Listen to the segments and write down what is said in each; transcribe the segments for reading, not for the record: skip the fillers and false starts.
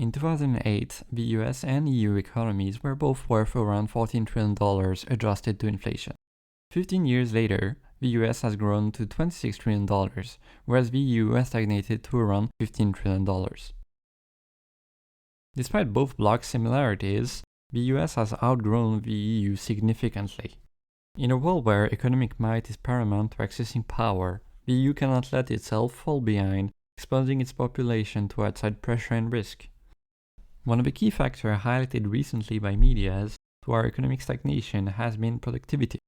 In 2008, the US and EU economies were both worth around $14 trillion adjusted to inflation. 15 years later, the US has grown to $26 trillion, whereas the EU has stagnated to around $15 trillion. Despite both blocs' similarities, the US has outgrown the EU significantly. In a world where economic might is paramount to accessing power, the EU cannot let itself fall behind, exposing its population to outside pressure and risk. One of the key factors highlighted recently by media to our economic stagnation has been productivity.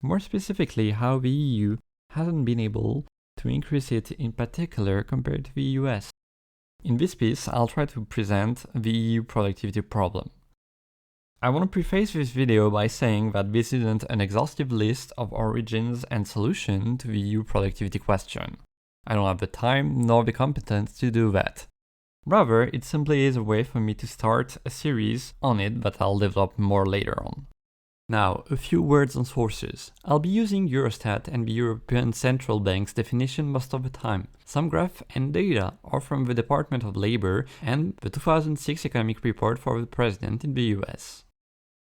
More specifically, how the EU hasn't been able to increase it in particular compared to the US. In this piece, I'll try to present the EU productivity problem. I want to preface this video by saying that this isn't an exhaustive list of origins and solutions to the EU productivity question. I don't have the time nor the competence to do that. Rather, it simply is a way for me to start a series on it that I'll develop more later on. Now, a few words on sources. I'll be using Eurostat and the European Central Bank's definition most of the time. Some graphs and data are from the Department of Labor and the 2006 economic report for the President in the US.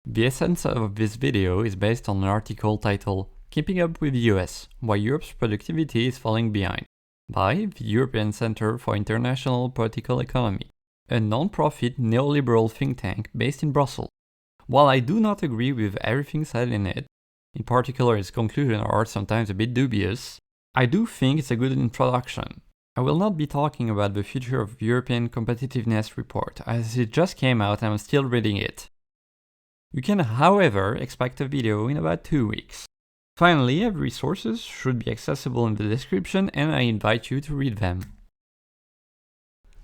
The essence of this video is based on an article titled "Keeping Up with the US: Why Europe's Productivity is Falling Behind" by the European Center for International Political Economy, a non-profit neoliberal think tank based in Brussels. While I do not agree with everything said in it, in particular its conclusions are sometimes a bit dubious, I do think it's a good introduction. I will not be talking about the future of European competitiveness report, as it just came out and I'm still reading it. You can, however, expect a video in about 2 weeks. Finally, every resources should be accessible in the description and I invite you to read them.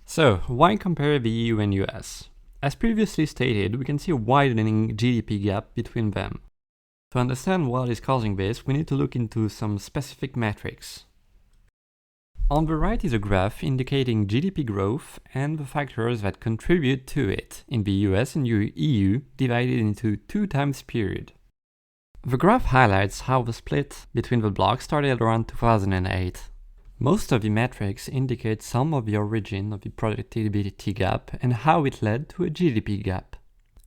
So, why compare the EU and US? As previously stated, we can see a widening GDP gap between them. To understand what is causing this, we need to look into some specific metrics. On the right is a graph indicating GDP growth and the factors that contribute to it in the US and EU divided into 2 time period. The graph highlights how the split between the blocks started around 2008. Most of the metrics indicate some of the origin of the productivity gap and how it led to a GDP gap.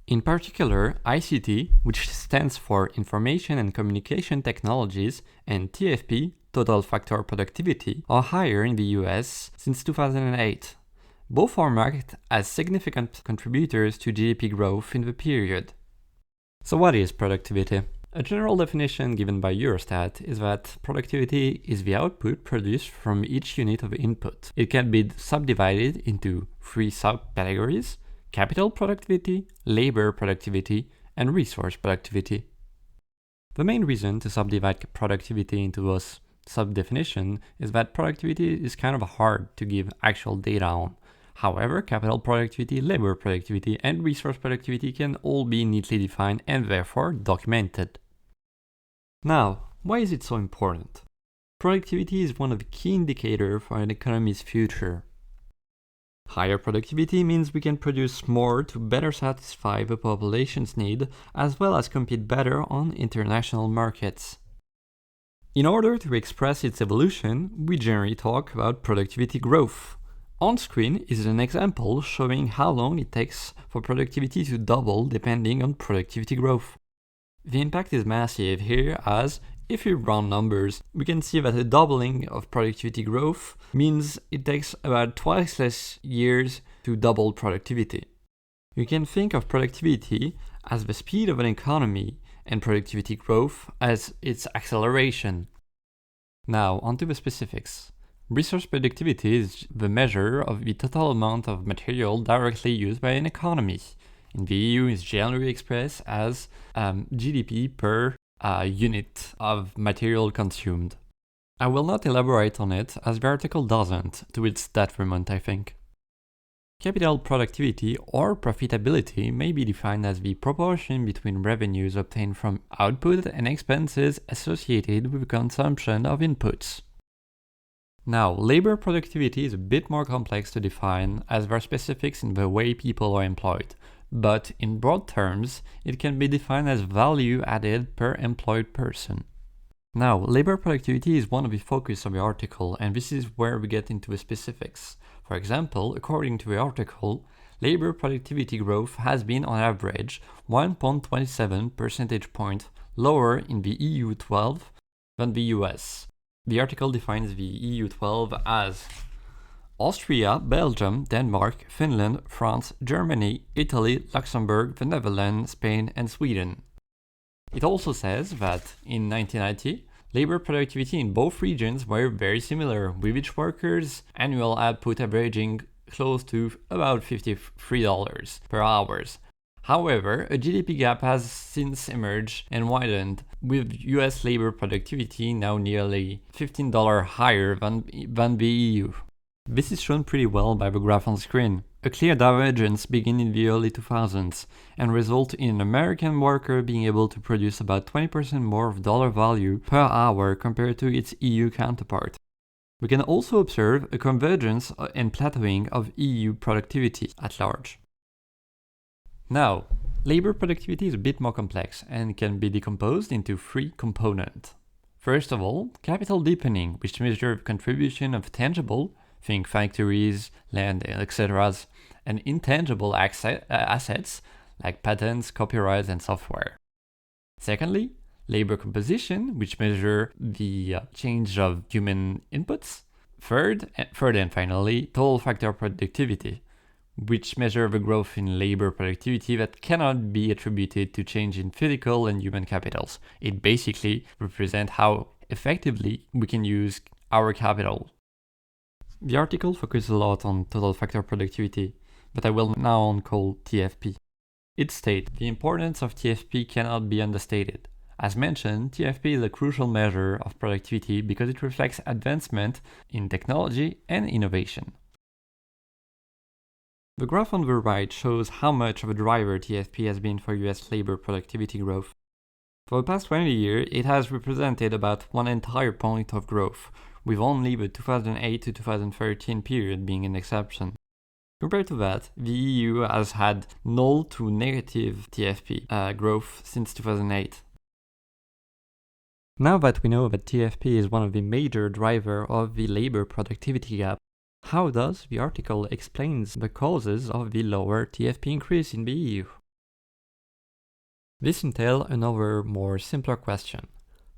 In particular, ICT, which stands for Information and Communication Technologies, and TFP, Total Factor Productivity, are higher in the US since 2008. Both are marked as significant contributors to GDP growth in the period. So what is productivity? A general definition given by Eurostat is that productivity is the output produced from each unit of input. It can be subdivided into 3 subcategories: capital productivity, labor productivity, and resource productivity. The main reason to subdivide productivity into those subdefinitions is that productivity is kind of hard to give actual data on. However, capital productivity, labor productivity, and resource productivity can all be neatly defined and therefore documented. Now, why is it so important? Productivity is one of the key indicators for an economy's future. Higher productivity means we can produce more to better satisfy the population's need, as well as compete better on international markets. In order to express its evolution, we generally talk about productivity growth. On screen is an example showing how long it takes for productivity to double depending on productivity growth. The impact is massive here, as if we round numbers, we can see that a doubling of productivity growth means it takes about twice less years to double productivity. You can think of productivity as the speed of an economy and productivity growth as its acceleration. Now, onto the specifics. Resource productivity is the measure of the total amount of material directly used by an economy. In the EU, it's generally expressed as GDP per unit of material consumed. I will not elaborate on it, as the article doesn't, to its detriment, I think. Capital productivity or profitability may be defined as the proportion between revenues obtained from output and expenses associated with consumption of inputs. Now, labor productivity is a bit more complex to define, as there are specifics in the way people are employed, but in broad terms, it can be defined as value added per employed person. Now, labor productivity is one of the focus of the article, and this is where we get into the specifics. For example, according to the article, labor productivity growth has been on average 1.27 percentage points lower in the EU 12 than the US. The article defines the EU 12 as Austria, Belgium, Denmark, Finland, France, Germany, Italy, Luxembourg, the Netherlands, Spain, and Sweden. It also says that in 1990, labor productivity in both regions were very similar, with each worker's annual output averaging close to about $53 per hour. However, a GDP gap has since emerged and widened, with US labor productivity now nearly $15 higher than the EU. This is shown pretty well by the graph on screen. A clear divergence began in the early 2000s and result in an American worker being able to produce about 20% more of dollar value per hour compared to its EU counterpart. We can also observe a convergence and plateauing of EU productivity at large. Now, labor productivity is a bit more complex and can be decomposed into three components. First of all, capital deepening, which measures the contribution of tangible, think factories, land, etc., and intangible assets like patents, copyrights, and software. Secondly, labor composition, which measures the change of human inputs. Third and finally, total factor productivity, which measures the growth in labor productivity that cannot be attributed to change in physical and human capitals. It basically represents how effectively we can use our capital. The article focuses a lot on total factor productivity, but I will now call TFP. It states the importance of TFP cannot be understated. As mentioned, TFP is a crucial measure of productivity because it reflects advancement in technology and innovation. The graph on the right shows how much of a driver TFP has been for US labor productivity growth. For the past 20 years, it has represented about one entire point of growth, with only the 2008 to 2013 period being an exception. Compared to that, the EU has had null to negative TFP growth since 2008. Now that we know that TFP is one of the major drivers of the labor productivity gap, how does the article explain the causes of the lower TFP increase in the EU? This entails another more simpler question.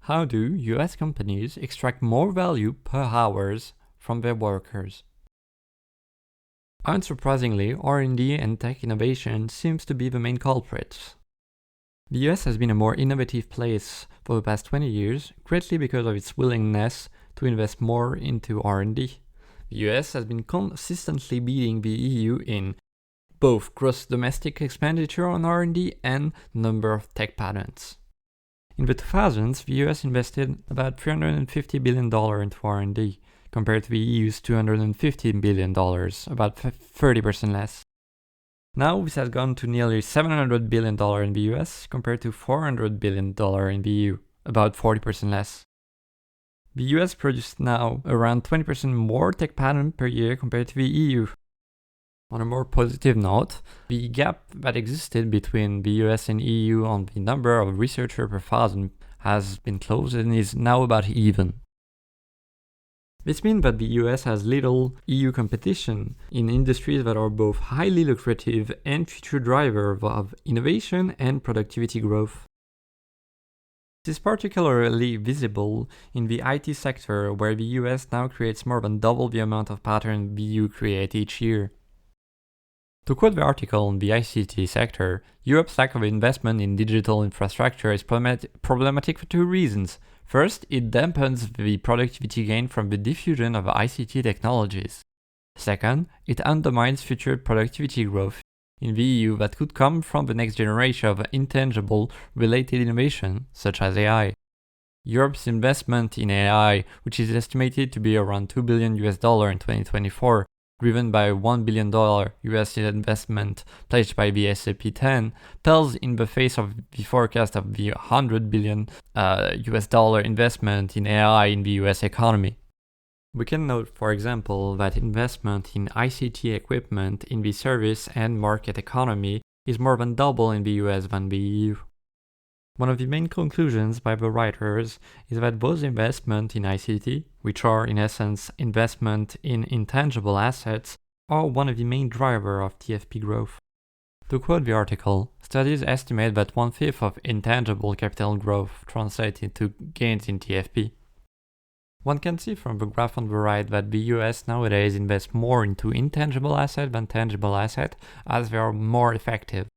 How do US companies extract more value per hour from their workers? Unsurprisingly, R&D and tech innovation seems to be the main culprits. The US has been a more innovative place for the past 20 years, greatly because of its willingness to invest more into R&D. The US has been consistently beating the EU in both gross domestic expenditure on R&D and number of tech patents. In the 2000s, the US invested about $350 billion into R&D, compared to the EU's $250 billion, about 30% less. Now this has gone to nearly $700 billion in the US, compared to $400 billion in the EU, about 40% less. The US produced now around 20% more tech patents per year compared to the EU. On a more positive note, the gap that existed between the US and EU on the number of researchers per thousand has been closed and is now about even. This means that the US has little EU competition in industries that are both highly lucrative and future drivers of innovation and productivity growth. This is particularly visible in the IT sector, where the US now creates more than double the amount of patents the EU creates each year. To quote the article on the ICT sector, Europe's lack of investment in digital infrastructure is problematic for two reasons. First, it dampens the productivity gain from the diffusion of ICT technologies. Second, it undermines future productivity growth in the EU that could come from the next generation of intangible related innovation, such as AI. Europe's investment in AI, which is estimated to be around $2 billion in 2024, driven by $1 billion US investment pledged by the SAP 10, tells in the face of the forecast of the $100 billion US investment in AI in the US economy. We can note, for example, that investment in ICT equipment in the service and market economy is more than double in the US than the EU. One of the main conclusions by the writers is that those investment in ICT, which are in essence investment in intangible assets, are one of the main drivers of TFP growth. To quote the article, studies estimate that 1/5 of intangible capital growth translates into gains in TFP. One can see from the graph on the right that the US nowadays invests more into intangible assets than tangible assets, as they are more effective.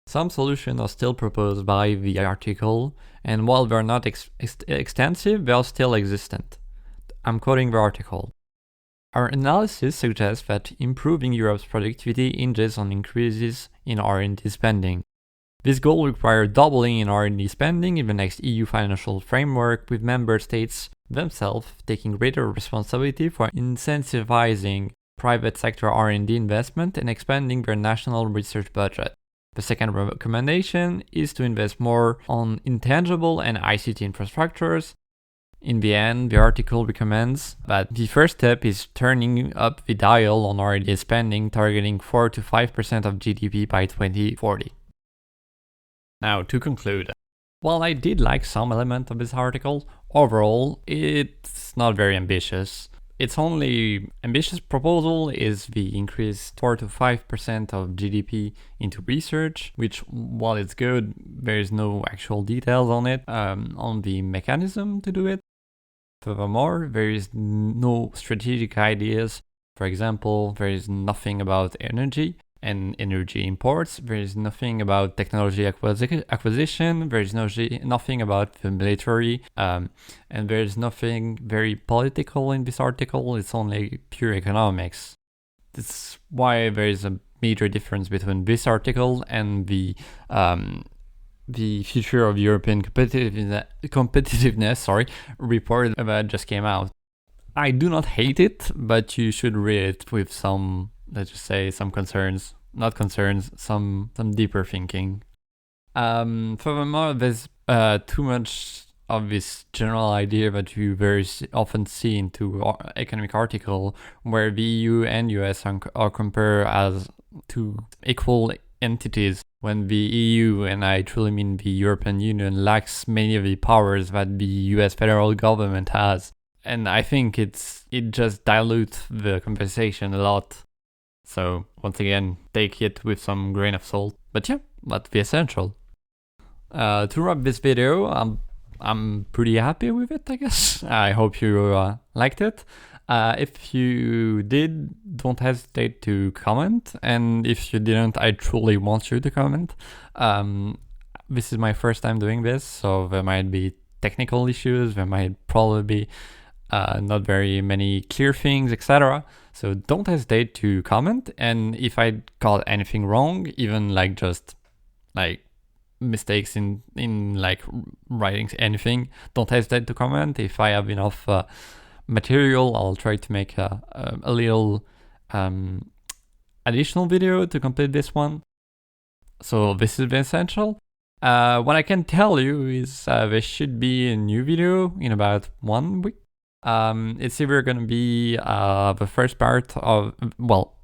Some solutions are still proposed by the article, and while they're not extensive, they are still existent. I'm quoting the article. Our analysis suggests that improving Europe's productivity hinges on increases in R&D spending. This goal requires doubling in R&D spending in the next EU financial framework, with member states themselves taking greater responsibility for incentivizing private sector R&D investment and expanding their national research budget. The second recommendation is to invest more on intangible and ICT infrastructures. In the end, the article recommends that the first step is turning up the dial on R&D spending, targeting 4 to 5% of GDP by 2040. Now, to conclude, while I did like some element of this article, overall, it's not very ambitious. Its only ambitious proposal is the increase 4 to 5% of GDP into research, which, while it's good, there is no actual details on it, on the mechanism to do it. Furthermore, there is no strategic ideas. For example, there is nothing about energy and energy imports. There is nothing about technology acquisition. There is nothing about the military. And there is nothing very political in this article. It's only pure economics. That's why there is a major difference between this article and the future of European competitiveness report that just came out. I do not hate it, but you should read it with some, let's just say, some concerns. Not concerns, some deeper thinking. Furthermore, there's too much of this general idea that you very often see into economic article, where the EU and US are compared as two equal entities, when the EU, and I truly mean the European Union, lacks many of the powers that the US federal government has. And I think it just dilutes the conversation a lot. So once again, take it with some grain of salt. But yeah, that's the essential. To wrap this video, I'm pretty happy with it, I guess. I hope you liked it. If you did, don't hesitate to comment. And if you didn't, I truly want you to comment. This is my first time doing this, so there might be technical issues. There might probably be not very many clear things, etc. So don't hesitate to comment. And if I got anything wrong, even like just like mistakes in like writing anything, don't hesitate to comment. If I have enough material, I'll try to make a little additional video to complete this one. So this is the essential. What I can tell you is there should be a new video in about 1 week. It's either going to be the first part of,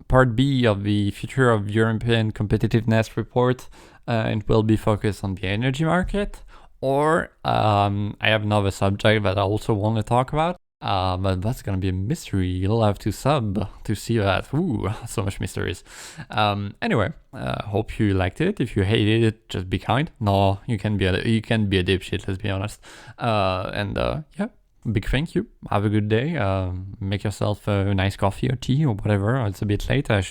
part B of the Future of European Competitiveness report, and will be focused on the energy market, or I have another subject that I also want to talk about, but that's going to be a mystery. You'll have to sub to see that. Ooh, so much mysteries. Anyway, hope you liked it. If you hated it, just be kind. No, you can be a dipshit, let's be honest. Yeah. Big thank you. Have a good day. Make yourself a nice coffee or tea or whatever. It's a bit late. I should